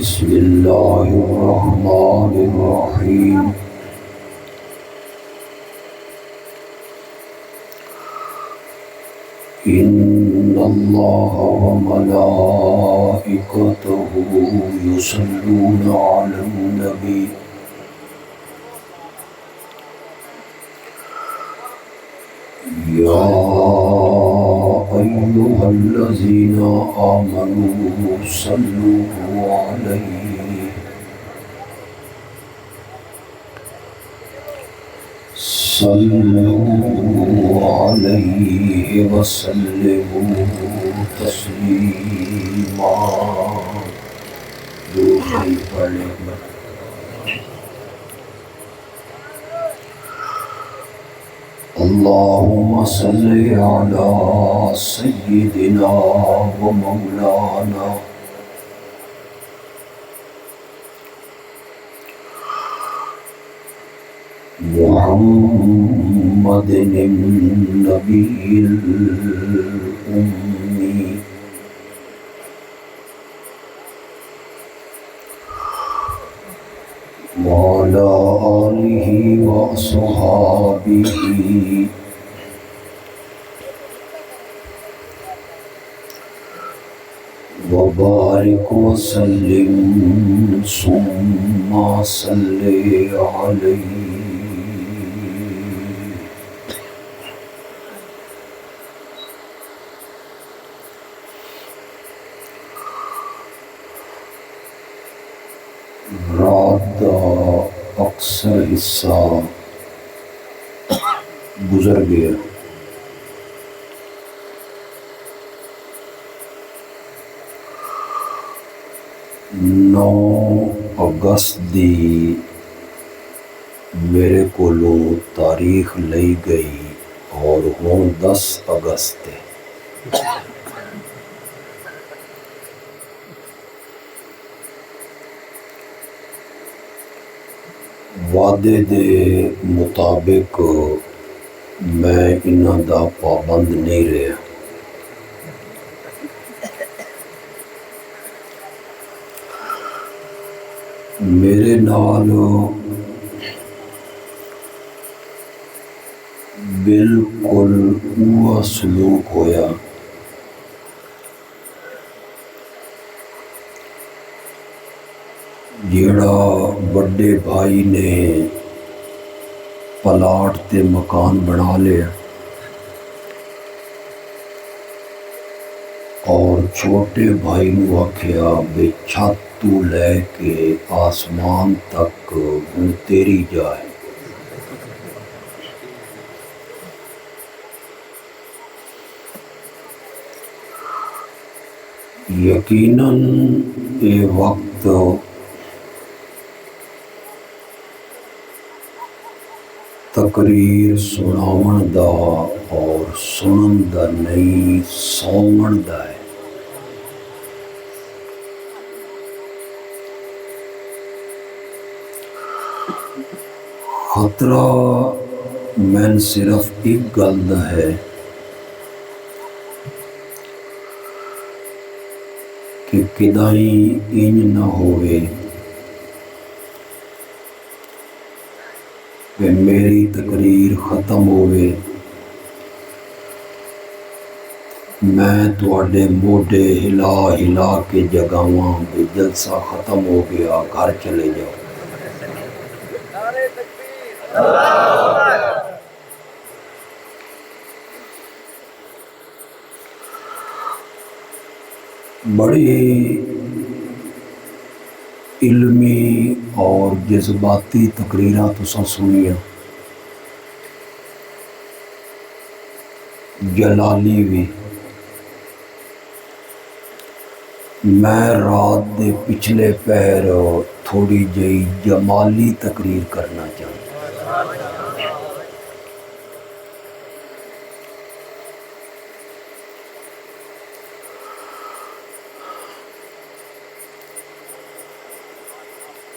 بسم اللہ الرحمن الرحیم ان اللہ وملائکتہ یصلون علی النبی یا ایھا الذین آمنوا صلوا علیہ وسلموا تسلیما۔ دوسری پڑھنے میں اللہم صلی علی سیدنا و مولانا محمد النبی الأمی وعلى آلہ وصحابہ وبارک وسلم ثم صلی علیہ۔ رات کا اکثر حصہ گزر گیا۔ 9 اگست دی میرے کولوں تاریخ لئی گئی اور ہوں 10 اگست ہے۔ وعدے دے مطابق میں انہاں دا پابند نہیں رہا۔ میرے نال بالکل اوہ سلوک ہویا جیڑا بڑے بھائی نے پلاٹ تے مکان بنا لیا اور چھوٹے بھائی نو آکھیا بے چھت تو لے کے آسمان تک ہن تیری جائے۔ یقیناً یہ وقت تقریر سناون دا اور سنن دا نہیں سون دا ہے۔ خطرہ میں صرف ایک گل دا ہے کہ کدائیں انج نہ ہوئے کہ میری تقریر ختم ہوئے میں تواڈے موڈے ہلا ہلا کے جگاواں بھی جلسہ ختم ہو گیا، گھر چلے جاؤ۔ بڑی علمی اور جذباتی تقریراں تساں سنیاں، جلالی بھی۔ میں رات دے پچھلے پہر تھوڑی جئی جمالی تقریر کرنا چاہتا۔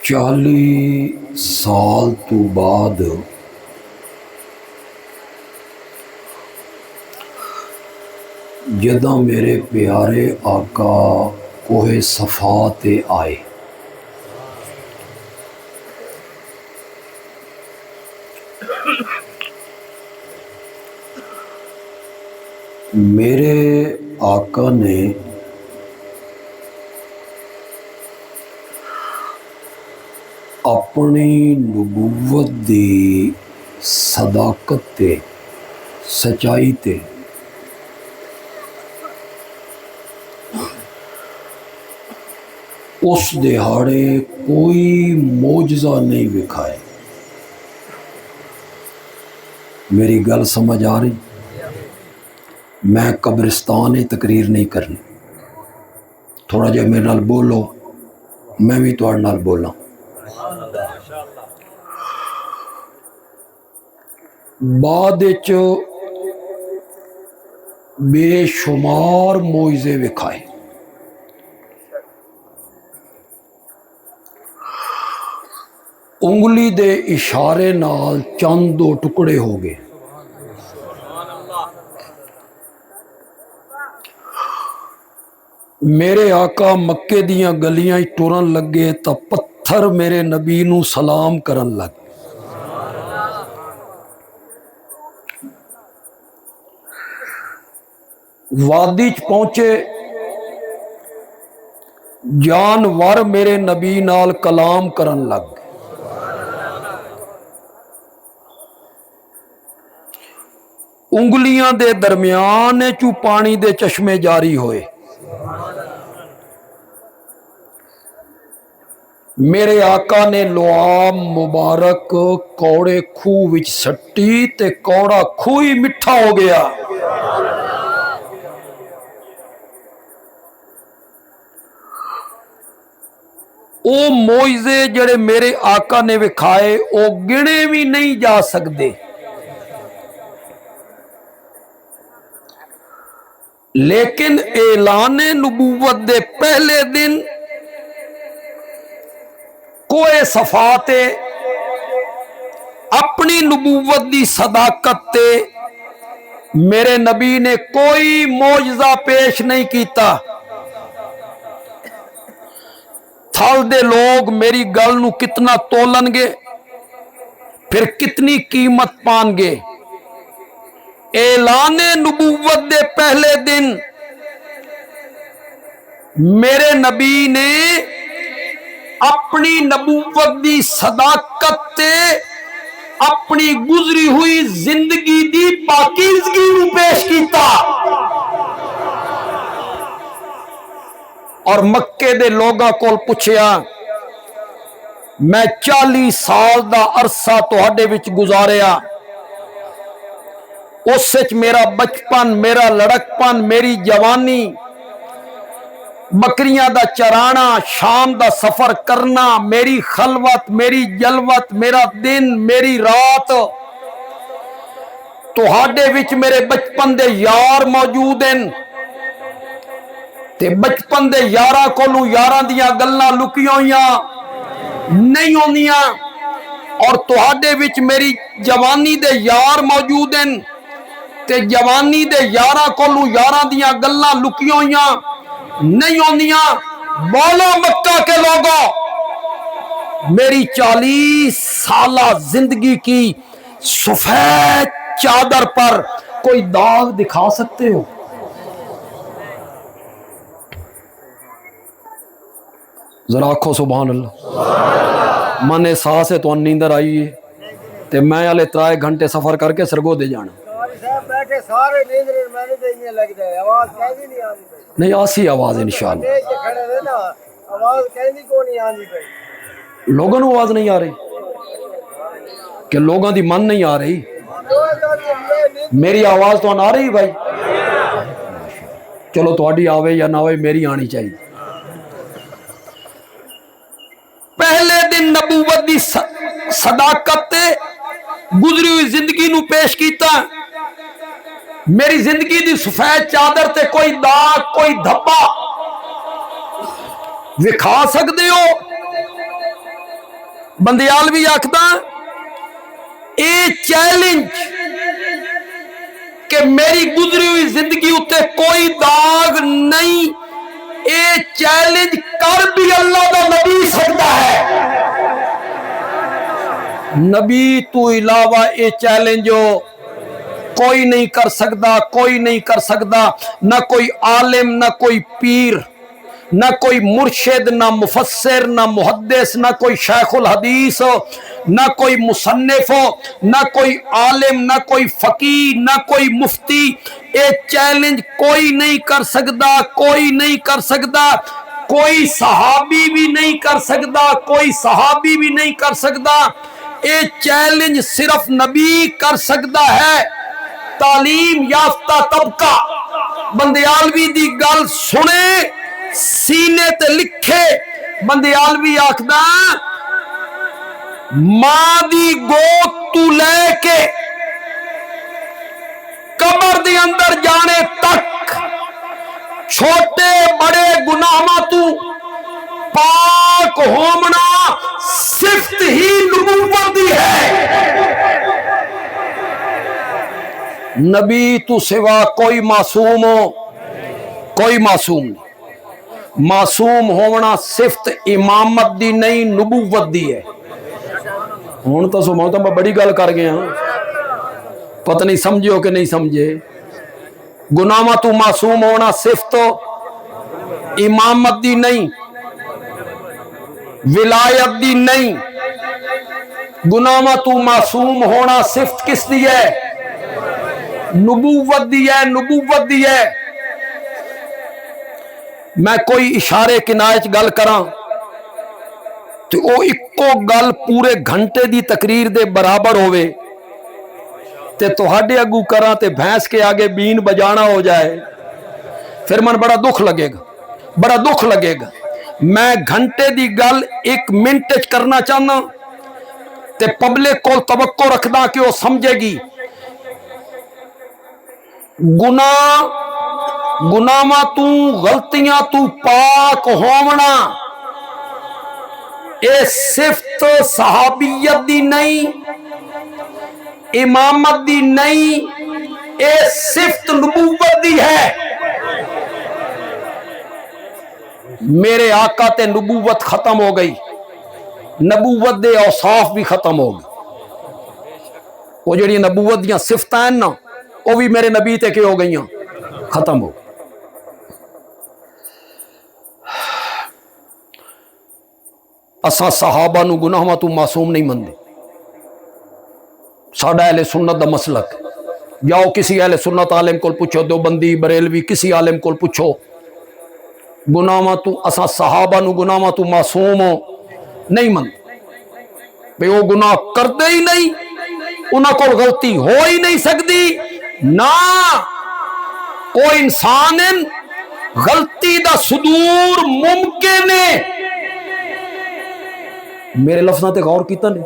چالی سال تو بعد جداں میرے پیارے آقا کوہ صفا تے آئے، میرے آقا نے اپنی نبوت دی صداقت تے سچائی تے اس دہاڑے کوئی معجزہ نہیں وکھائے۔ میری گل سمجھ آ رہی؟ میں قبرستان تقریر نہیں کرنی، تھوڑا جہا میرے نال بولو، میں بھی تہاڈے نال بولاں۔ بعد وچ بے شمار معجزے وکھائے۔ انگلی دے اشارے نال چند دو ٹکڑے ہو گئے۔ میرے آقا مکے دیاں گلیاں ٹرن لگے تا پتھر میرے نبی نو سلام کرن لگ۔ وادی چ پہنچے، جانور میرے نبی نال کلام کرن لگ۔ انگلیاں دے درمیان چو پانی دے چشمے جاری ہوئے۔ میرے آقا نے لعاب مبارک کوڑے خوہ وچ سٹی تے کوڑا خوہ ہی میٹھا ہو گیا۔ او معجزے جڑے میرے آقا نے وکھائے او گنے بھی نہیں جا سکتے، لیکن اعلان نبوت دے پہلے دن کوئی صفات اپنی نبوت دی صداقت تے میرے نبی نے کوئی معجزہ پیش نہیں کیتا۔ تھل دے لوگ میری گل نو کتنا تولن گے، پھر کتنی قیمت پان گے۔ اعلان نبوت دے پہلے دن میرے نبی نے اپنی نبوت دی صداقت تے اپنی گزری ہوئی زندگی دی پاکیزگی نو پیش کیتا، اور مکے دے لوگاں کول پوچھیا، میں 40 سال دا عرصہ تہاڈے وچ گزاریا، اس وچ میرا بچپن، میرا لڑکپن، میری جوانی، بکریاں دا چرانا، شام دا سفر کرنا، میری خلوت، میری جلوت، میرا دن، میری رات، تہاڈے وچ میرے بچپن دے یار موجود ہیں، تے بچپن دے یاراں کولوں یاراں دیاں گلاں لکیاں ہوئیاں نہیں ہوندیاں، اور تہاڈے وچ میری جوانی دے یار موجود ہیں، تے جوانی دے یاراں کولوں یاراں دیاں گلاں لکیاں ہوئیاں نہیں ہوندیاں۔ بولو مکہ کے لوگوں، میری 40 سالہ زندگی کی سفید چادر پر کوئی داغ دکھا سکتے ہو؟ ذرا آکھو سبحان اللہ۔ من احساس ہے تو نیندر آئی ہے، تے میں والے 3 گھنٹے سفر کر کے سرگو دے جانا۔ نہیں آسی آواز انشاءاللہ۔ لوگوں آواز نہیں آ رہی کہ لوگوں دی من نہیں آ رہی؟ میری آواز تو آ رہی بھائی؟ چلو تہاڈی آوے یا نہ آوے، میری آنی چاہیے۔ پہلے دن نبوت دی صداقت تے گزری ہوئی زندگی نو پیش کیتا۔ میری زندگی دی سفید چادر تے کوئی داغ، کوئی دھبا وکھا سکتے ہو؟ بندیال بھی آکھدا اے چیلنج کہ میری گزری ہوئی زندگی اتے کوئی داغ نہیں، اے چیلنج کر بھی اللہ دا نبی سکتا ہے۔ نبی تو علاوہ اے چیلنج ہو کوئی نہیں کر سکتا، کوئی نہیں کر سکتا، نہ کوئی عالم، نہ کوئی پیر، نہ کوئی مرشد، نہ مفسر، نہ محدث، نہ کوئی شیخ الحدیث، نہ کوئی مصنف، نہ کوئی عالم، نہ کوئی فقیہ، نہ کوئی مفتی۔ اے چیلنج کوئی نہیں کر سکتا، کوئی نہیں کر سکتا، کوئی صحابی بھی نہیں کر سکتا، کوئی صحابی بھی نہیں کر سکتا۔ اے چیلنج صرف نبی کر سکتا ہے۔ تعلیم یافتہ طبقہ بندیالوی دی گل سنے، سینے تے لکھے۔ بندیالوی آکھدا ماں دی گود تو لے کے قبر دے اندر جانے تک چھوٹے بڑے گناہاں تو پاک ہومنا صفت ہی نبوت دی ہے۔ نبی تو سوا کوئی معصوم ہو، کوئی معصوم نہیں۔ معصوم ہونا صفت امامت دی نہیں، نبوت دی ہے۔ ہون تو سو میں بڑی گل کر گیا، پتہ نہیں سمجھے ہو کہ نہیں سمجھے۔ گناہاں تو معصوم ہونا صفت امامت دی نہیں، ولایت دی نہیں۔ گناہاں تو معصوم ہونا صفت کس دی ہے؟ نبوت دی ہے، نبوت دی ہے۔ میں کوئی اشارے کنایت گل کراں تو او اکو گل پورے گھنٹے دی تقریر دے برابر ہوئے تے تہاڈے اگو کراں تے بھینس کے آگے بین بجانا ہو جائے، پھر من بڑا دکھ لگے گا، بڑا دکھ لگے گا۔ میں گھنٹے دی گل 1 منٹ کرنا چاہنا تے پبلک کو توقع رکھدا کہ وہ سمجھے گی۔ گناہاں تو غلطیاں تو پاک ہونا اے صفت صحابیت دی نہیں، امامت دی نہیں، اے صفت نبوت دی ہے۔ میرے آقا تے نبوت ختم ہو گئی، نبوت دے اوصاف بھی ختم ہو گئے۔ وہ جڑی نبوت دیاں صفتاں ہیں نا، وہ بھی میرے نبی تے کہ ہو گئیاں، ختم ہو گئی۔ اساں صحابہ نو گناہاں تو معصوم نہیں مندے۔ ساڈا اہل سنت دا مسلک، جاؤ کسی اہل سنت عالم کو پوچھو، دیوبندی بریلوی کسی عالم کو پوچھو، گناہاں تو اساں صحابہ نو گناہاں تو معصوم ہو نہیں مندے۔ بے وہ گناہ کردے ہی نہیں، انہاں کو غلطی ہو ہی نہیں سکتی۔ نہ کوئی انسان غلطی دا صدور ممکن ہے۔ میرے لفظاں تے غور کیتا نہیں،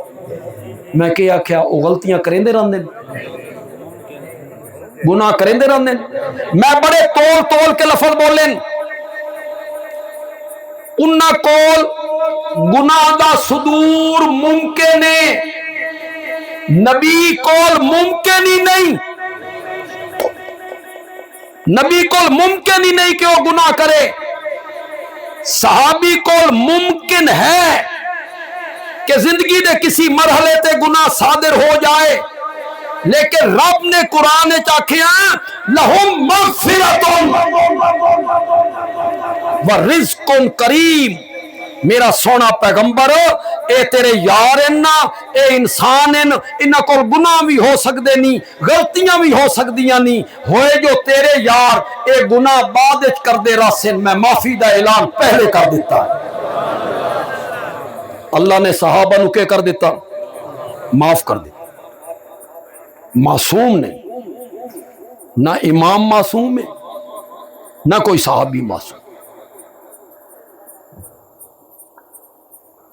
میں کہ آکھیا وہ غلطیاں کریندے رہندے، گناہ کریندے رہندے۔ میں بڑے تول کے لفظ بولیں، انہاں کول گناہ دا صدور ممکن ہے، نبی کول ممکن ہی نہیں۔ نبی کول ممکن ہی نہیں کہ وہ گناہ کرے۔ صحابی کول ممکن ہے کہ زندگی دے کسی مرحلے تے گناہ صادر ہو جائے، لیکن رب نے قرآن چاکھیا لہم مغفرۃ ورزق کریم۔ میرا سونا پیغمبر اے تیرے یار ہیں نا، اے انسان ہیں، انہاں کو گناہ بھی ہو سکتے نہیں، غلطیاں بھی ہو سکدیاں نہیں، ہوئے جو تیرے یار اے گناہ بعد کر دے راسن، میں معافی دا اعلان پہلے کر دیتا ہے۔ اللہ نے صحابہ نو کے کر دیتا؟ معاف کر دیتا۔ معصوم نہیں، نہ امام معصوم ہے، نہ کوئی صحابی معصوم۔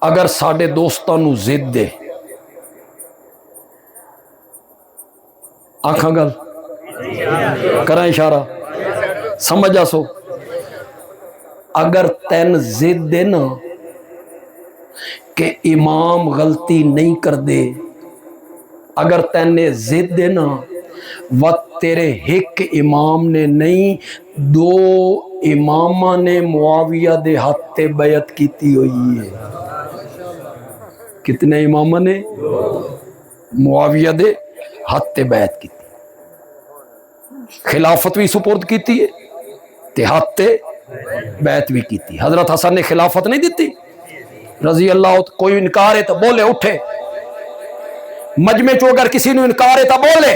اگر ساڈے دوستاں نو ضد دے، آنکھاں گل کراں اشارہ سمجھا سو، اگر تین ضد دے نا کہ امام غلطی نہیں کر دے، اگر تینے ضد دے نا وقت تیرے ایک امام نے نہیں 2 امامہ نے معاویہ دے ہاتھ تے بیعت کیتی ہوئی ہے۔ کتنے امامہ نے معاویہ دے ہاتھ تے بیعت کیتی؟ خلافت بھی سپرد کیتی ہے تے ہاتھ تے بیعت بھی کیتی. حضرت حسن نے خلافت نہیں دیتی رضی اللہ. کوئی انکار ہے تو بولے اٹھے, مجمع چو اگر کسی نے انکار ہے تو بولے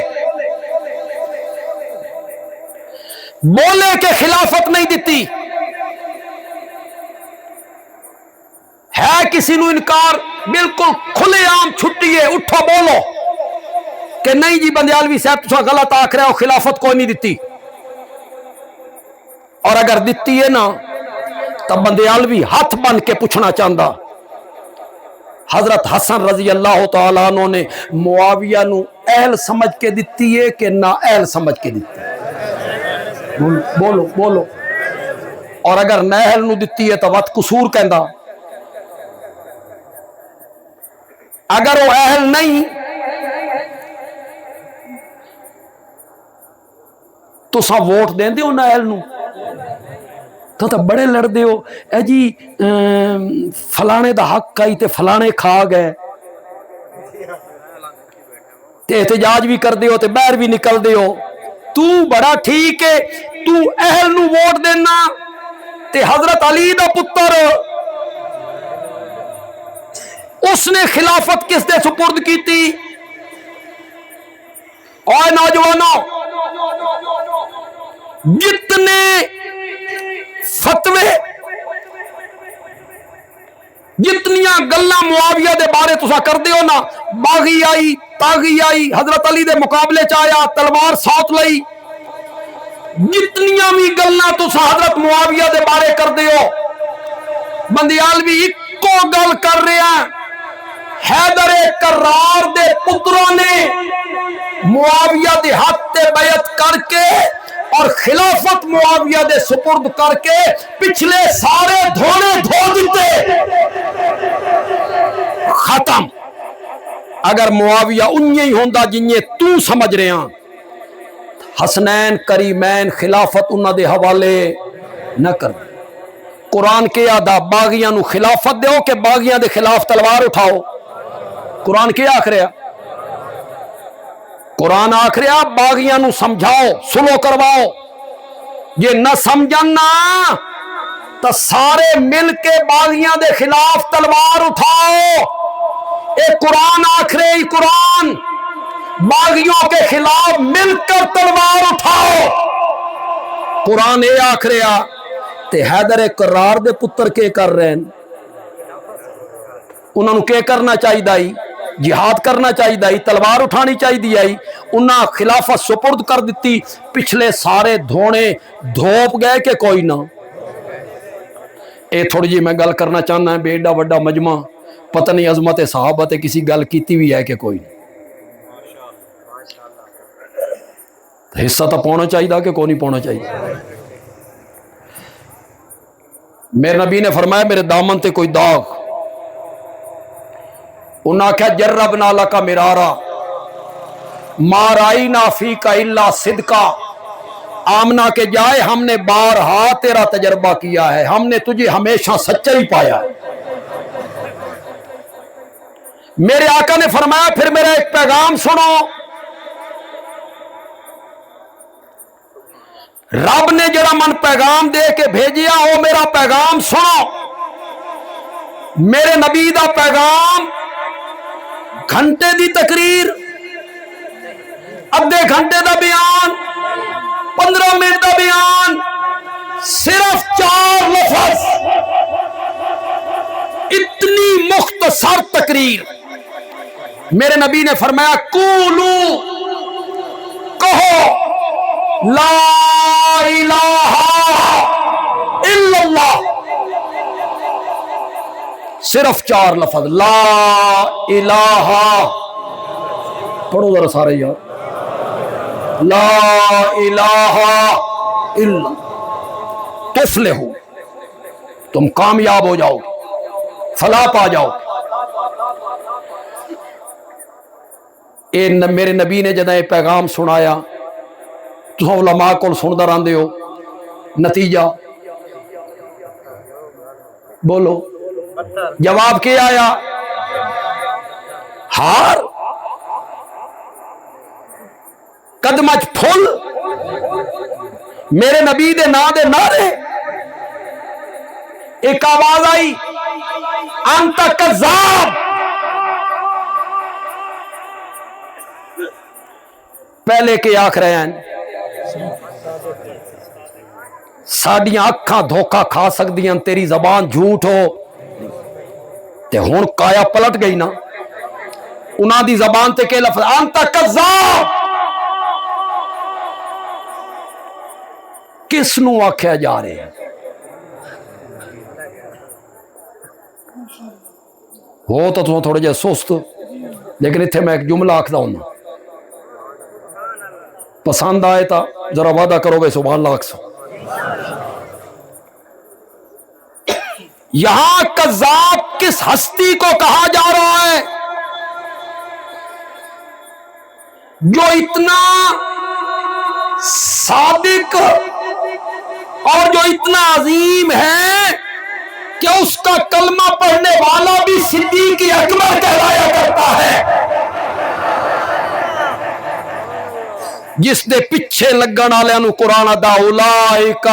کہ خلافت نہیں دیتی. ہے کسی نے انکار, بالکل کھلے عام چھٹی ہے, اٹھو بولو کہ نہیں جی بندیالوی صاحب تسا غلط آکھ رہے ہو, خلافت کوئی نہیں دیتی. اور اگر دیتی ہے نا تو بندیالوی ہاتھ بن کے پوچھنا چاہتا حضرت حسن رضی اللہ تعالیٰ عنہ نے معاویہ نو اہل سمجھ کے دیتی ہے کہ نا اہل سمجھ کے دیتی ہے؟ بولو. اور اگر نہ اہل نو دیتی ہے تو وقت قصور کہندا. اگر وہ اہل نہیں تو سا ووٹ دیں دے ہو نہ اہل نو تو بڑے لڑ دے ہو اے جی فلانے دا حق آئی تے فلانے کھا گئے تے احتجاج بھی کر دے ہو تے باہر بھی نکل دے ہو. تو بڑا ٹھیک ہے, تو اہل نو ووٹ دینا تے حضرت علی دا پتر اس نے خلافت کس دے سپرد کی تھی؟ اور نوجوانوں جتنے فتوے جتنیاں گلاں معاویہ دے بارے تسا کر دیو نا, باغی آئی تاغی آئی حضرت علی دے مقابلے چایا تلوار ساتھ لئی, جتنیاں بھی گلاں تسا حضرت معاویہ دے بارے کر دیو, بندیالوی اکو گل کر رہے ہیں. حیدر کرار دے پتروں نے معاویہ دے ہاتھ تے بیعت کر کے اور خلافت معاویہ دے سپرد کر کے پچھلے سارے دھونے دھو دیتے, ختم. اگر معاویہ انہی ہی ہوندا جنہیں تو سمجھ رہے ہیں, حسنین کریمین خلافت انہاں دے حوالے نہ کر. قرآن کے آدھا باغیاں نو خلافت دیو کہ باغیاں دے خلاف تلوار اٹھاؤ؟ قرآن کیا آکھ رہا؟ قرآن آکھ رہا باغیاں نو سمجھاؤ, سلو کرواؤ. یہ نہ سمجھنا تو سارے مل کے باغیاں دے خلاف تلوار اٹھاؤ. اے قرآن آکھ رہے, قرآن باغیوں کے خلاف مل کر تلوار اٹھاؤ. قرآن اے آکھ رہا تے حیدر کرار دے پتر کے کر رہے ہیں, انہوں نے کیا کرنا چاہیے دائی؟ جہاد کرنا چاہیے دائی, تلوار اٹھانی چاہیے دائی. انہاں خلافت سپرد کر دیتی, پچھلے سارے دھونے دھوپ گئے کہ کوئی نہ. اے تھوڑی جی میں گل کرنا چاہنا ہے, بیڑا وڈا مجمع, پتہ نہیں عظمت صحابہ تے کسی گل کیتی بھی ہے کہ کوئی نہیں. حصہ تو پانا چاہیے کہ کوئی نہیں پانا چاہیے. میرے نبی نے فرمایا میرے دامن تے کوئی داغ, انہاں کہا جربنا لکا مرارا ما رائینا فیکا الا صدقا. آمنہ کے جائے ہم نے بارہا تیرا تجربہ کیا ہے, ہم نے تجھے ہمیشہ سچا ہی پایا. میرے آقا نے فرمایا پھر میرا ایک پیغام سنو. رب نے جڑا من پیغام دے کے بھیجیا وہ میرا پیغام سنو. میرے نبی دا پیغام گھنٹے دی تقریر, ادھے گھنٹے دا بیان, 15 منٹ دا بیان, صرف 4 لفظ, اتنی مختصر تقریر. میرے نبی نے فرمایا قولو, کہو لا الہ الا اللہ. صرف 4 لفظ, لا الہ. پڑھو ذرا سارے یار, لا الہ الا تفلحو, تم کامیاب ہو جاؤ, فلاح پا جاؤ. میرے نبی نے جدہ یہ پیغام سنایا تو علماء کو سندا رہندے ہو, نتیجہ بولو, جواب کیا آیا؟ ہار, قدمچ پھل میرے نبی دے نا دے نعرے. ایک آواز آئی انت کذاب. پہلے کے آکھ رہے ہیں ساڈیاں اکھاں دھوکا کھا سکدیاں تیری زبان جھوٹ ہو تے ہن کایا پلٹ گئی نا. انہاں دی زبان تے کہ لفظ انت کذاب. کس نو آکھیا جا رہے ہیں؟ ہو تو تم تھوڑے جے سست، لیکن اتنے میں ایک جملہ آکھدا ہوں، پسند آئے تا ذرا وعدہ کرو گے سبحان اللہ اکثر. یہاں کذاب کس ہستی کو کہا جا رہا ہے جو اتنا صادق اور جو اتنا عظیم ہے کہ اس کا کلمہ پڑھنے والا بھی صدیق اکبر کہلایا کرتا ہے، جس دے پیچھے لگن والے نو قرآن دا اولئک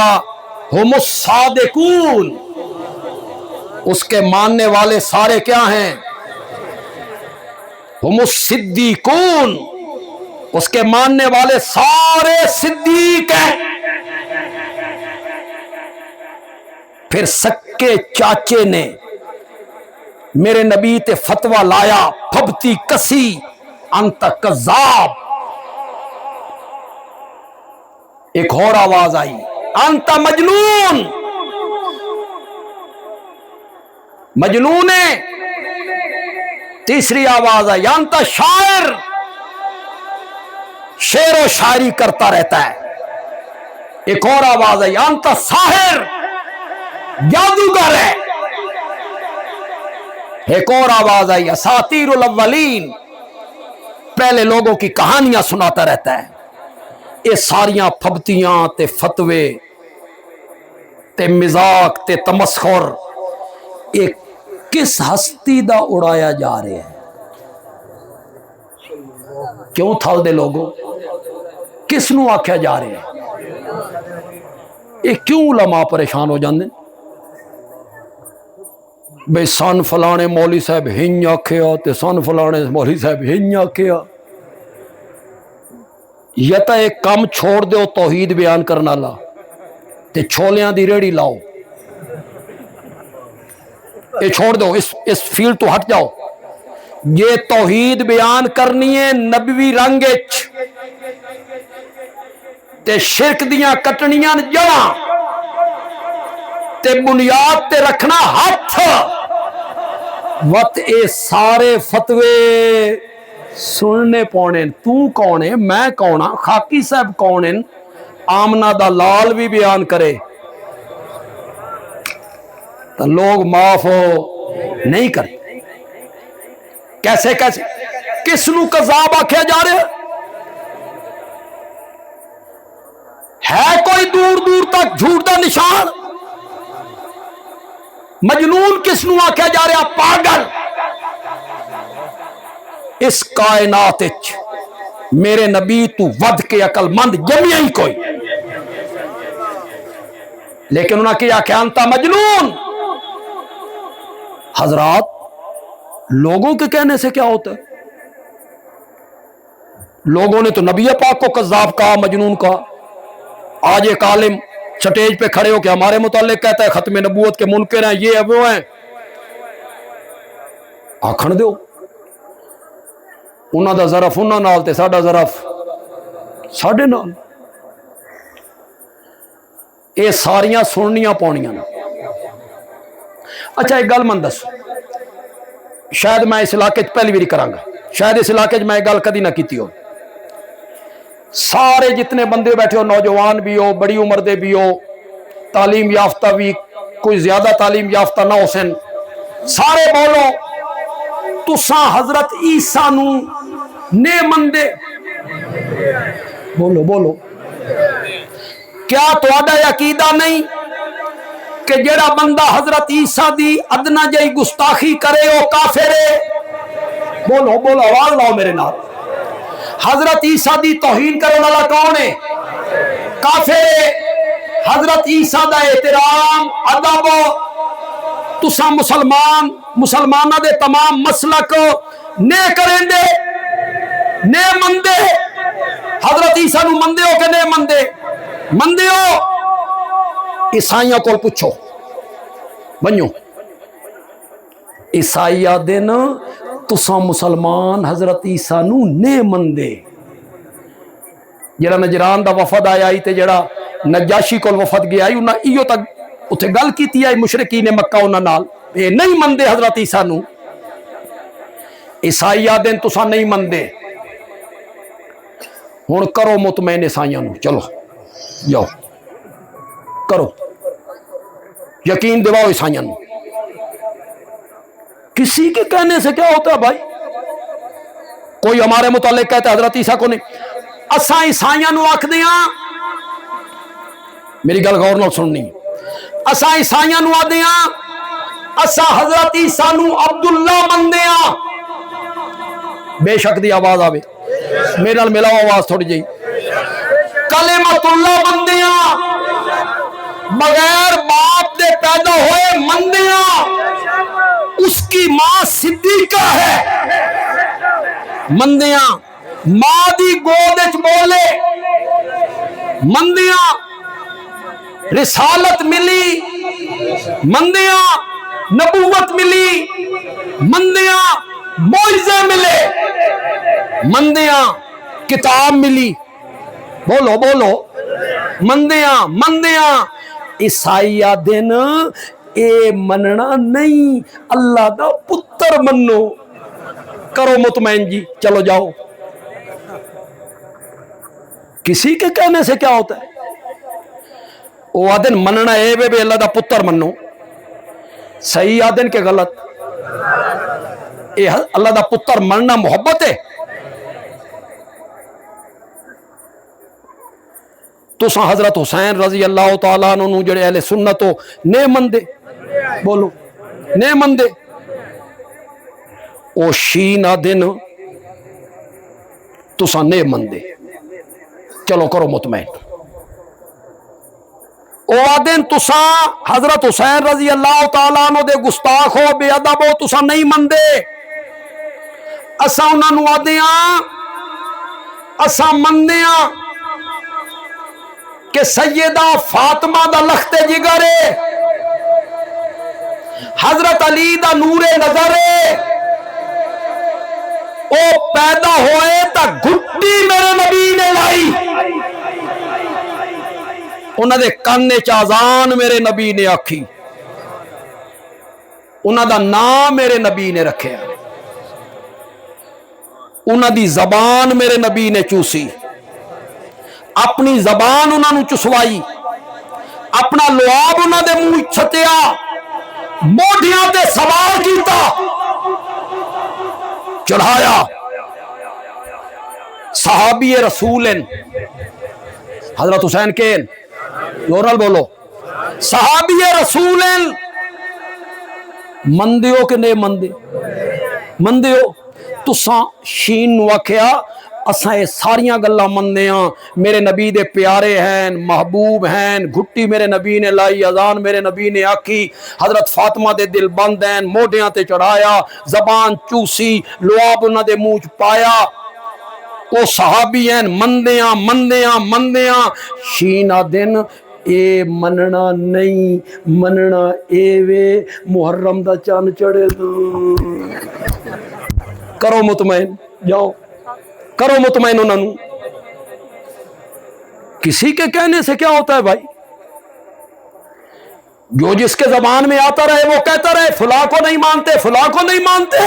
ہم الصادقون. اس کے ماننے والے سارے کیا ہیں؟ ہم الصدیقون. اس کے ماننے والے سارے صدیق ہیں. پھر سکے چاچے نے میرے نبی تے فتوہ لایا پھبتی کسی انت کذاب. ایک اور آواز آئی انت مجنون. مجنون ہے. تیسری آواز آئی انت شاعر، شعر و شاعری کرتا رہتا ہے. ایک اور آواز آئی انت ساحر، جادوگر ہے. ایک اور آواز آئی اساطیر الاولین، پہلے لوگوں کی کہانیاں سناتا رہتا ہے. یہ ساریاں پھبتیاں تے فتوے تے مذاق تے تمسخر ایک کس ہستی دا اڑایا جا رہے ہیں؟ کیوں تھال دے لوگوں؟ کس نو آکھیا جا رہے ہیں؟ یہ کیوں علماء پریشان ہو جاندے بے سن فلانے مولوی صاحب ہنج آکھیا تے سن فلانے مولوی صاحب ہنج آکھیا. یا تا ایک کام چھوڑ دیو توحید بیان کرنا لا تے چھولیاں دی ریڑی لاؤ. یہ چھوڑ دو، اس فیلڈ تو ہٹ جاؤ. یہ توحید بیان کرنی ہے نبوی رنگ تے شرک دیاں کٹنیاں جڑاں تے بنیاد تے رکھنا ہاتھ. وقت اے سارے فتوے سننے پونے. تو کون ہے؟ میں کون ہاں؟ خاکی صاحب کون ہیں؟ آمنہ دا لال بھی بیان کرے تو لوگ معاف ہو نہیں کرتے. کیسے کیسے کس نو کذاب آکھیا جا رہے ہے؟ کوئی دور دور تک جھوٹ دا نشان؟ مجنون کس نو آکھیا جا رہا؟ پاگل. اس کائنات میرے نبی تو ود کے عقل مند جمعی ہی کوئی. لیکن انہاں کیا کہ انتا مجنون. حضرات لوگوں کے کہنے سے کیا ہوتا ہے؟ لوگوں نے تو نبی پاک کو کذاب کہا، مجنون کہا. آج ایک عالم سٹیج پہ کھڑے ہو کہ ہمارے متعلق کہتا ہے ختم نبوت کے منکر ہیں، یہ وہ ہیں. آکھن دیو انہاں دا ظرف انہاں نال تے ساڈا ظرف ساڈے نال. اے ساریاں سننیاں پونیاں. اچھا ایک گل من دس، شاید میں اس علاقے پہلی باری کراں گا، شاید اس علاقے میں گل کدی نہ کیتی ہو. سارے جتنے بندے بیٹھے ہو، نوجوان بھی ہو، بڑی عمر دے بھی ہو، تعلیم یافتہ بھی، کوئی زیادہ تعلیم یافتہ نہ ہو سن، سارے بولو تساں حضرت عیسیٰ نو نے مندے؟ بولو بولو. کیا تہاڈا عقیدہ نہیں کہ جڑا بندہ حضرت عیسیٰ دی ادنا جئی گستاخی کرے وہ کافر ہے؟ بولو بولو، آواز لاؤ میرے نال. حضرت عیسیٰ دی توہین کرنے والا کون ہے؟ کافر ہے. حضرت عیسیٰ دا احترام ادب تسا مسلمانہ دے تمام مسلک نے کریں دے نے مندے حضرت عیسیٰ نو مندے ہو کہ نہیں مندے ہو عیسائیوں کو پوچھو بنیو عیسائیہ دن تسا مسلمان حضرت عیسیٰ نو نے مندے جڑا نجران دا وفد آیا تے جڑا نجاشی کو وفد گیا انہاں ایو تک اتھے گل کیتی ہے مشرکین مکہ انہاں نال اے نہیں مندے حضرت عیسیٰ نو عیسائیہ دن تسا نہیں مندے ہن کرو مطمئن عیسائیاں نو چلو جاؤ کرو یقین دلاؤ عیسائیاں نو کسی کے کہنے سے کیا ہوتا ہے بھائی کوئی ہمارے متعلق کہتا ہے حضرت عیسیٰ کو نہیں اساں عیسائیاں نو آکھ دیاں میری گل غور نال سننی اساں عیسائیاں نو آ دیاں اساں حضرت عیسیٰ نو عبداللہ مندیاں بے شک دی آواز آوے میرے نال ملاو آواز تھوڑی جی کلمۃ اللہ مندیاں بغیر باپ دے پیدا ہوئے مندیاں اس کی ماں صدیقہ ہے مندیاں ماں دی گود وچ بولے مندیاں رسالت ملی مندیاں نبوت ملی مندیاں معجزے ملے مندیاں کتاب ملی بولو بولو مندیاں عیسائیہ دن اے مننا نہیں اللہ دا پتر منو کرو مطمئن جی چلو جاؤ کسی کے کہنے سے کیا ہوتا ہے وہ آدن مننا اے بے اللہ دا پتر منو صحیح آدن کے غلط اے اللہ دا پتر مننا محبت ہے تو سا حضرت حسین رضی اللہ تعالیٰ عنہ جڑے اہل سنتو نے مندے بولو نے مندے او شینا دن تو سا نے مندے چلو کرو مطمئن او آدن تو سا حضرت حسین رضی اللہ تعالیٰ عنہ دے گستاخ ہو بے ادب ہو تو سا نہیں مندے اسا انہاں نو آدیاں اسا مندیاں کہ سیدہ فاطمہ دا لخت جگرے حضرت علی دا نور نظر او پیدا ہوئے تا گھٹی میرے نبی نے لائی انہاں دے کانے چازان میرے نبی نے آکھی انہاں دا نام میرے نبی نے رکھے انہاں دی زبان میرے نبی نے چوسی اپنی زبان انہاں نو چسوائی اپنا لعاب انہاں دے منہ چھتیا موڈیاں تے سوار کیتا چڑھایا صحابی رسول حضرت حسین کین لورل بولو صحابی رسول مندیو کہ نہیں مندیو تساں شین نو آکھیا اساں یہ ساریاں گلاں مندیاں میرے نبی دے پیارے ہیں محبوب ہیں گھٹی میرے نبی نے لائی اذان میرے نبی نے آکی حضرت فاطمہ دے دل بند ہیں موڈیاں تے چڑھایا زبان چوسی لعاب انہاں دے منہ پایا او صحابی ہیں مندیاں شینہ دن اے مننا نہیں مننا اے وے محرم دا چاند چڑھے دو کرو مطمئن جاؤ کرو مطمئن انہوں نے کسی کے کہنے سے کیا ہوتا ہے بھائی جو جس کے زبان میں آتا رہے وہ کہتا رہے فلاں کو نہیں مانتے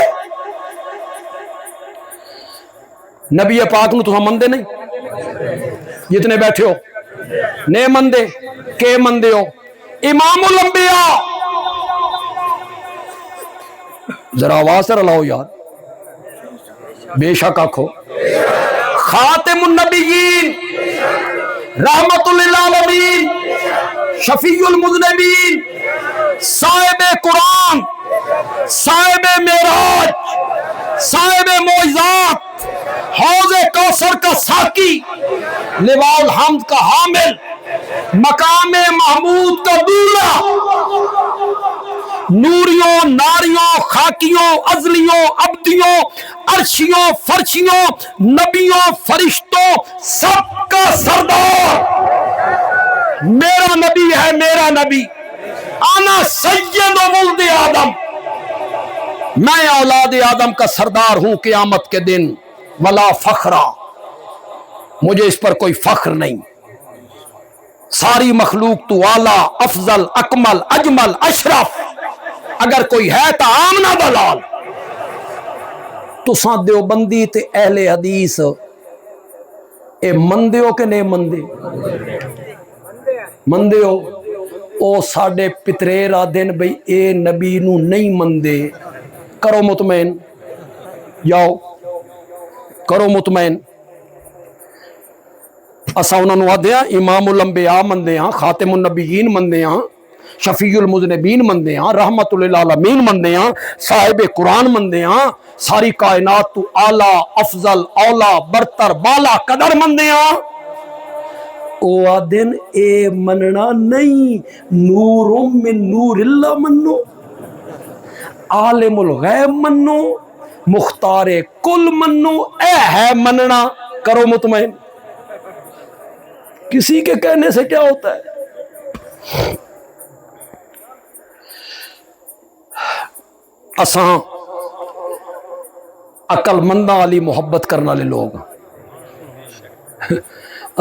نبی پاک نو تو مندے نہیں جتنے بیٹھے ہو نے مندے کے مندے ہو امام الانبیاء ذرا آواز سے رلاؤ یار بے شک آنکھو خاتم النبیین رحمت للعالمین شفیع المذنبین صاحب قرآن صاحب معراج صاحب معجزات حوض کوثر کا ساقی لواء الحمد کا حامل مقام محمود کا دولہا، نوریوں، ناریوں، خاکیوں، ازلیوں، ابدیوں، عرشیوں، فرشیوں، نبیوں، فرشتوں، سب کا سردار میرا نبی ہے، میرا نبی۔ انا سید ولد آدم، میں اولاد آدم کا سردار ہوں قیامت کے دن۔ ولا فخرا، مجھے اس پر کوئی فخر نہیں۔ ساری مخلوق تو اعلیٰ، افضل، اکمل، اجمل، اشرف، اگر کوئی ہے تو آمنہ دلال۔ تساں دیوبندی تے اہل حدیث اے مندے ہو کہ نہیں مندے؟ مندے ہو؟ او ساڈے پتریر آدن بھئی اے نبی نو نہیں مندے، کرو مطمئن، جاؤ کرو مطمئن۔ اسا انہوں نے آدھے ہیں امام الانبیاء مندے ہیں، خاتم النبیین مندے ہیں، شفیع المذنبین مندے ہیں، رحمت للعالمین مندے ہیں، صاحب قرآن مندے ہیں، ساری کائنات تو اعلیٰ، افضل، اولا، برتر، بالا قدر مندے ہیں۔ او آدھن اے مننا نہیں، نور من نور اللہ منو، عالم الغیب منو، مختار کل منو، اے ہے مننا، کرو مطمئن۔ کسی کے کہنے سے کیا ہوتا ہے؟ اساں عقل منداں والی محبت کرنے والے لوگ،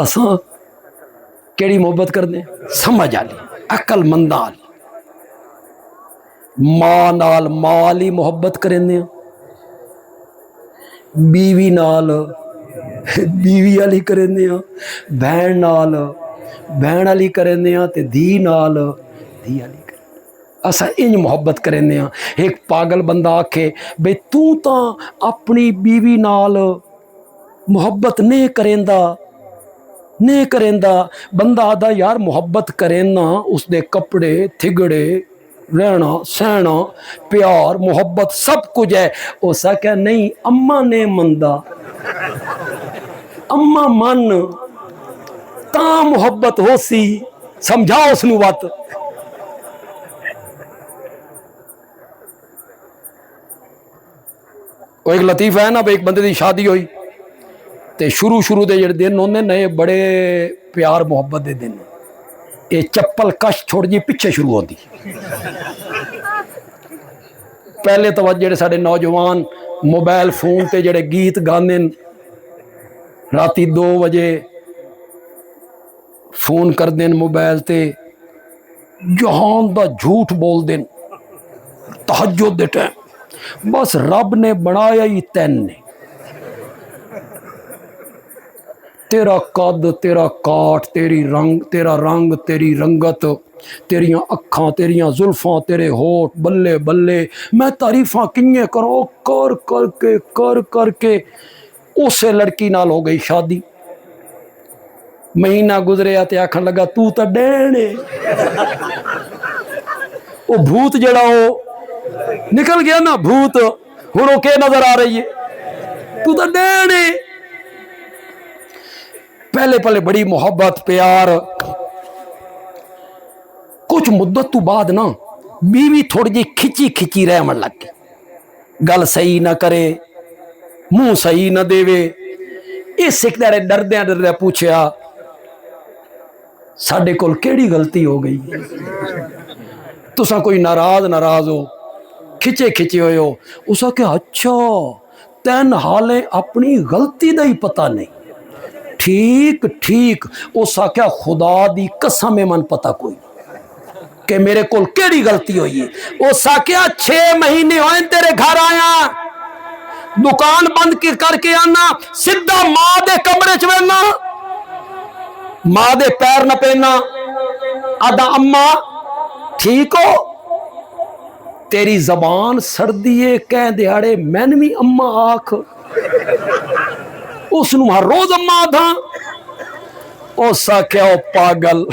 اساں کیڑی محبت کرنے؟ سمجھ والی، عقل منداں والی۔ ماں نال ماں والی محبت کرنے، بیوی نال بیوی والی کرنے، بہن نال بہن والی کرنے، تے دھی نال دھی والی کرنے۔ اسا انج محبت کرنے ہاں۔ ایک پاگل بندہ آکھے بھئی تو تاں اپنی بیوی نال محبت نہیں کریندا، بندہ آدھا یار محبت کرنا، اس دے کپڑے تھگڑے، رہنا سہنا، پیار محبت سب کچھ ہے۔ اسا کہا نہیں، اماں نے مندا، اماں من تاں محبت ہو سی، سمجھا اس نو بات۔ وہ ایک لطیفہ ہے نا، ایک بندے دی شادی ہوئی تے شروع دے جڑے دن ہوندے نئے بڑے پیار محبت دے دن، یہ چپل کش چھوڑ جی پیچھے شروع ہوندی۔ پہلے تو جڑے ساڈے نوجوان موبائل فون تے جڑے گیت گاندے راتی 2 بجے فون کر دین موبائل تے، جہان دا جھوٹ بول دین تہجد دے ٹائم، بس رب نے بنایا ہی تین نے، تیرا قد، تیرا کاٹ، تیرا رنگ، تیری رنگت، تیریاں اکھاں، تیریاں زلفاں، تیرے ہوٹ، بلے بلے میں تعریفاں کنیے کرو، کر کے اسے لڑکی نال ہو گئی شادی۔ مہینہ گزریا تے آکھن لگا تو تا ڈینے، وہ بھوت جڑا ہو نکل گیا نا، بھوت ہن وہ کہ نظر آ رہی ہے، تو تا ڈینے۔ پہلے بڑی محبت پیار، کچھ مدت تو بعد نا بیوی تھوڑی جی کھچی رہن لگ گئی، گل صحیح نہ کرے، منہ صحیح نہ دے، اس ایک ڈردیاں پوچھیا ساڈے کول کیڑی غلطی ہو گئی، تساں کوئی ناراض ہو، کھچے ہوئے ہو؟ اسا کہ اچھا تین حالیں اپنی غلطی دا ہی پتہ نہیں، ٹھیک۔ اسا کیا خدا دی قسم من پتہ کوئی کہ میرے کول کیڑی غلطی ہوئی ہے۔ اسا کیا 6 مہینے ہوئے تیرے گھر آیا، دکان بند کر کے آنا، سدھا ماں دے کمرے چ وینا، ماں دے پیر نہ پینا، آدھا اماں ٹھیک ہو؟ تیری زبان سردیے کہہ دیاڑے میں بھی اماں آکھ، اس نو ہر روز اماں تھا۔ اسا کیا او پاگل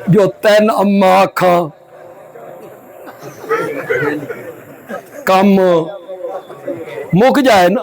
جو 3 اماں آکھاں کم مک جائے نا۔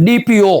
DPO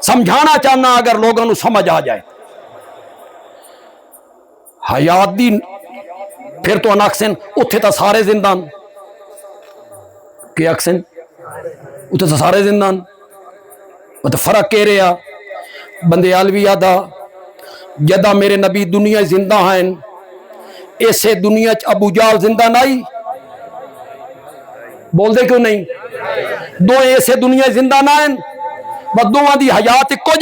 سمجھانا چاہنا اگر لوگوں کو سمجھ آ جائے حیات دی پھر تو اناکسن اتھے تا سارے زندان کہ اکسن اتھے تا سارے زندان مطلب فرق کہہ رہا بندے عالوی یادا جدہ میرے نبی دنیا زندہ ہیں ایسے دنیا ابو جال زندہ نہیں بول دے کیوں نہیں دو ایسے دنیا زندہ نہ ہیں بدوان دی حیات ایکو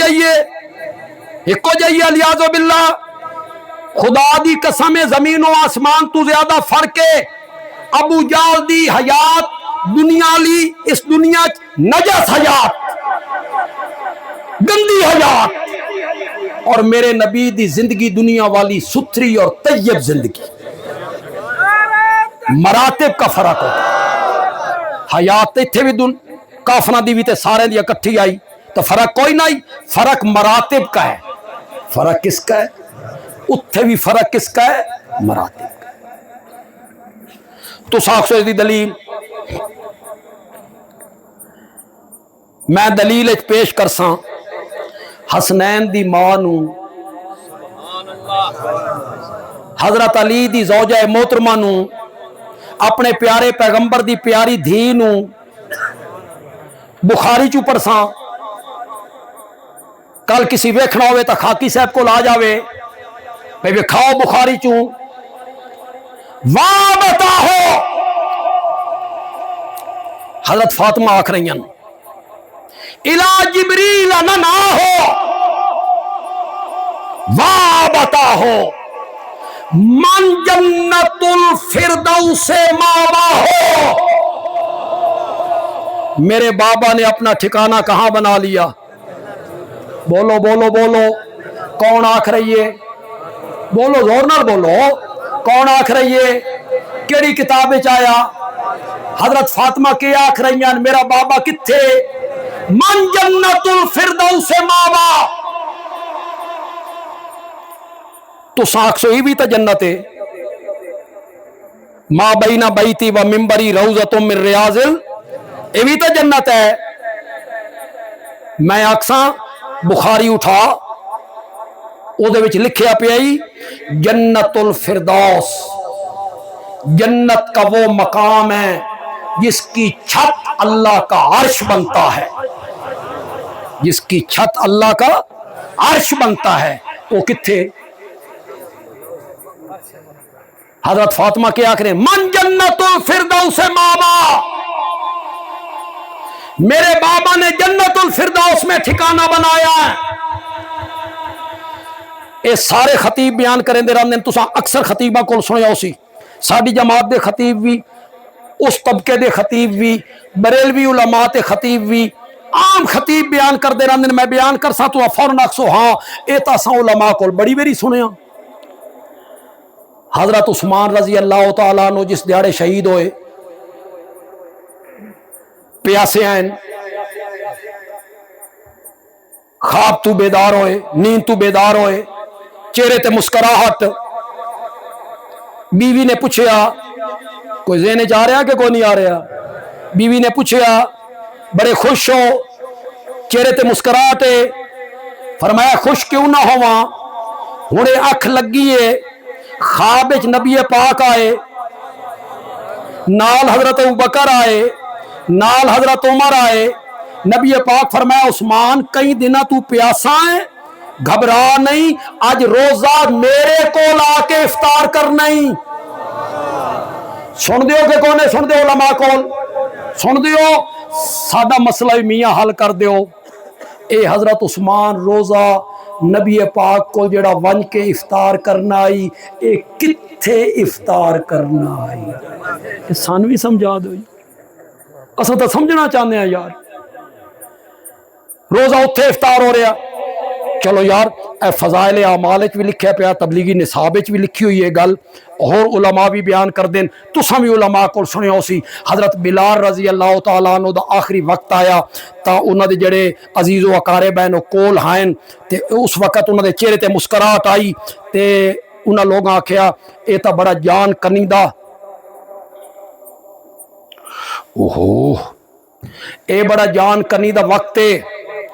جائیے الیاذو باللہ خدا دی قسم زمین و آسمان تو زیادہ فرق ہے ابو جال دی حیات دنیا لی اس دنیا نجس حیات گندی حیات اور میرے نبی دی زندگی دنیا والی ستھری اور طیب زندگی مراتب کا فرق ہوتا حیات تھے بھی کافنا دی بھی تے سارے دی اکٹھی آئی تو فرق کوئی نہیں فرق مراتب کا ہے فرق کس کا ہے اتھے بھی فرق کس کا ہے مراتب کا تو ساکھ سو اس دی دلیل میں دلیل اچ پیش کرساں حسنین دی مانو حضرت علی دی زوجہ محترمہ نو اپنے پیارے پیغمبر دی پیاری دھی نو بخاری چو پرساں کل کسی ویکھنا ہوئے تا خاکی صاحب کو لا جاوے بھئی کھاؤ بخاری چوں واہ بتا ہو حضرت فاطمہ آکھ رہی ہیں الہ جبریل نہ ہو واہ بتا ہو من جنت الفردوس ماوا ہو میرے بابا نے اپنا ٹھکانہ کہاں بنا لیا بولو بولو بولو کون آکھ رہی ہے بولو زور نہ بولو کون آکھ رہی ہے کیڑی کتاب چایا حضرت فاطمہ کے آکھ رہی ہیں میرا بابا کتھے من جنت الفردوس ماوا تو ساکھ سو ہی بھی تا جنت ہے ما بین بیتی و منبری روضۃ من ریاض اے بھی تا جنت ہے میں آکساں بخاری اٹھا او دے وچ لکھیا پیائی جنت الفردوس جنت کا وہ مقام ہے جس کی چھت اللہ کا عرش بنتا ہے جس کی چھت اللہ کا عرش بنتا ہے وہ کتھے حضرت فاطمہ کے آخر من جنت الفردوس ماوا میرے بابا نے جنت الفردوس میں ٹھکانہ بنایا ہے اے سارے خطیب بیان کریں دے رہے ہیں تساں اکثر خطیبہ کو سنیا اسی ساڑی جماعت دے خطیب بھی اس طبقے دے خطیب بھی بریلوی علماء دے خطیب بھی عام خطیب بیان کر دے رہے ہیں میں بیان کر سا تو فوراً اکسو ہاں اے تاساں علماء کو بڑی بڑی سنیا حضرت عثمان رضی اللہ تعالیٰ عنہ جس دیہڑے شہید ہوئے پیاسے آئیں خواب تو بیدار ہوئے نیند تو بیدار ہوئے چہرے تے مسکراہٹ بیوی نے پوچھیا کوئی ذہن جا رہا کہ کوئی نہیں آ رہا بیوی نے پوچھیا بڑے خوش ہو چہرے تے مسکراہٹ فرمایا خوش کیوں نہ ہوا ہونے اکھ لگی ہے خواب وچ نبی پاک آئے نال حضرت ابوبکر آئے نال حضرت عمر آئے نبی پاک فرمایا عثمان کئی دنہ تو پیاسا ہے گھبرا نہیں آج روزہ میرے کو لا کے افطار کر نہیں سن دیو کہ کونے سن دیو علماء کول سن دیو سادہ مسئلہ میاں حل کر دیو اے حضرت عثمان روزہ نبی پاک کو جڑا ون کے افطار کرنا آئی اے کتھے افطار کرنا آئی سانوی سمجھا دو اصل تو سمجھنا چاہتے ہیں یار روزہ اتھے افطار ہو رہا چلو یار اے فضائل اعمال وچ بھی لکھیا پیا تبلیغی نصاب وچ بھی لکھی ہوئی ہے گل اور علماء بھی بیان کر دین تساں بھی علماء کو سنیا ہوسی حضرت بلال رضی اللہ تعالیٰ عنہ دا آخری وقت آیا تا انہاں دے جڑے عزیز و اقارب ہیں کول ہیں تے اس وقت انہاں دے چہرے تے مسکراہٹ آئی تے انہاں لوگاں آکھیا اے تا بڑا جان کنیدا اوہو اے بڑا جان کنیدا وقت ہے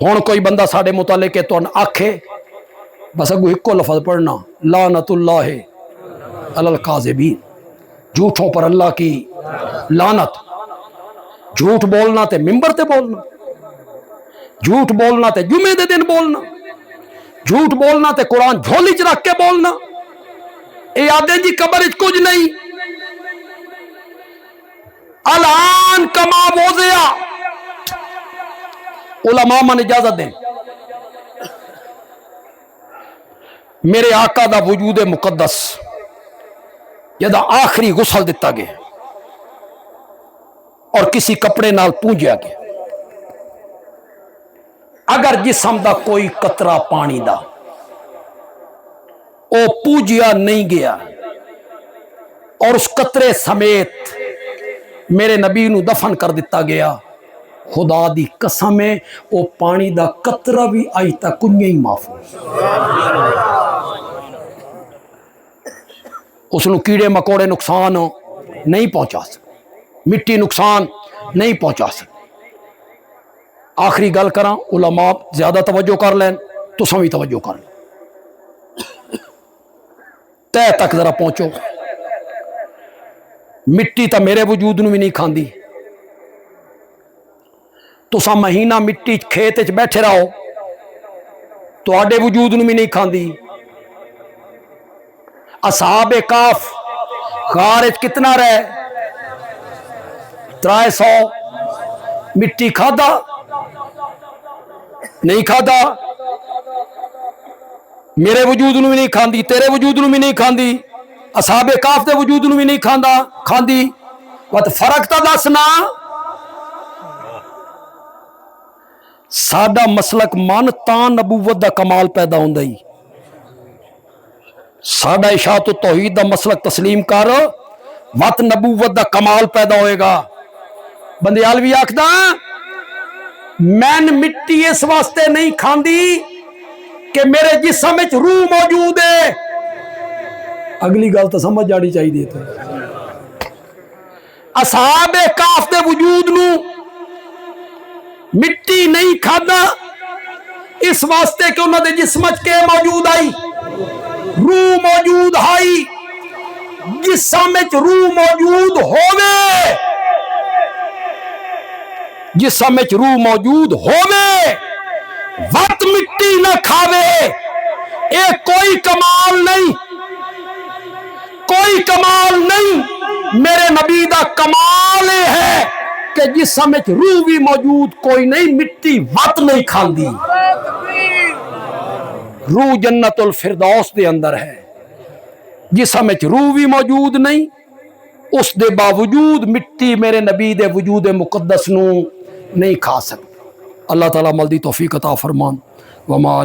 ہوں کوئی بندہ ساڈے متعلق ہے تو آکھے بس اگو ایک لفظ پڑھنا لعنت اللہ علی الکاذبین، جھوٹوں پر اللہ کی لعنت۔ جھوٹ بولنا تے ممبر تے بولنا، جھوٹ بولنا تے جمعے دے دن بولنا، جھوٹ بولنا تے قرآن جھولی چ رکھ کے بولنا، اے آدھے جی قبر وچ کچھ نہیں۔ الان کما وضع، علماء من اجازت دیں، میرے آقا دا وجود مقدس جدا آخری غسل دیتا گیا اور کسی کپڑے نال پونجیا گیا، اگر جسم دا کوئی قطرہ پانی دا او پوجیا نہیں گیا اور اس قطرے سمیت میرے نبی نو دفن کر دیتا گیا، خدا دی قسم ہے او پانی دا قطرہ بھی آئی تک کنیا ہی محفوظ، اس نو کیڑے مکوڑے نقصان نہیں پہنچا سکتے، مٹی نقصان نہیں پہنچا سکتے۔ آخری گل کراں، علماء زیادہ توجہ کر لین تو سویں توجہ کر لیں، تہ تک ذرا پہنچو۔ مٹی تا میرے وجود نو بھی نہیں کھاندی، تسا مہینہ مٹی کھیت وچ بیٹھے رہو تو آڈے وجود نو بھی نہیں کھاندی۔ اصحاب کاف غار وچ کتنا رہے؟ 300، مٹی کھادا نہیں کھادا، میرے وجود نو بھی نہیں کھاندی، تیرے وجود نو بھی نہیں کھاندی، اصحاب کاف دے وجود نو بھی نہیں کھاندی، وقت فرق تا دسنا۔ ساڈا مسلک من تاں نبوت دا کمال پیدا ہوندا ہی، ساڈا اشاعت و توحید دا مسلک تسلیم کر وقت نبوت دا کمال پیدا ہوئے گا۔ بندے علوی آکھدا میں مٹی اس واسطے نہیں کھاندی کہ میرے جسم وچ روح موجود ہے۔ اگلی گل تو سمجھ جانی چاہیے تھے، اصحاب کاف دے وجود نو مٹی نہیں کھادا اس واسطے کہ انہوں دے جسم وچ کے موجود آئی؟ روح موجود آئی۔ جسم وچ روح موجود ہووے، جسم وچ روح موجود ہووے وقت مٹی نہ کھاوے، اے کوئی کمال نہیں، کوئی کمال نہیں۔ میرے نبی دا کمال ہے کہ جسم وچ روح بھی موجود کوئی نہیں، مٹی وقت نہیں کھاندی۔ روح جنت الفردوس دے اندر ہے، جسم وچ روح بھی موجود نہیں، اس دے باوجود مٹی میرے نبی دے وجود مقدس نو نہیں کھا سکتی۔ اللہ تعالیٰ عمل دی توفیق عطا فرمان۔ وما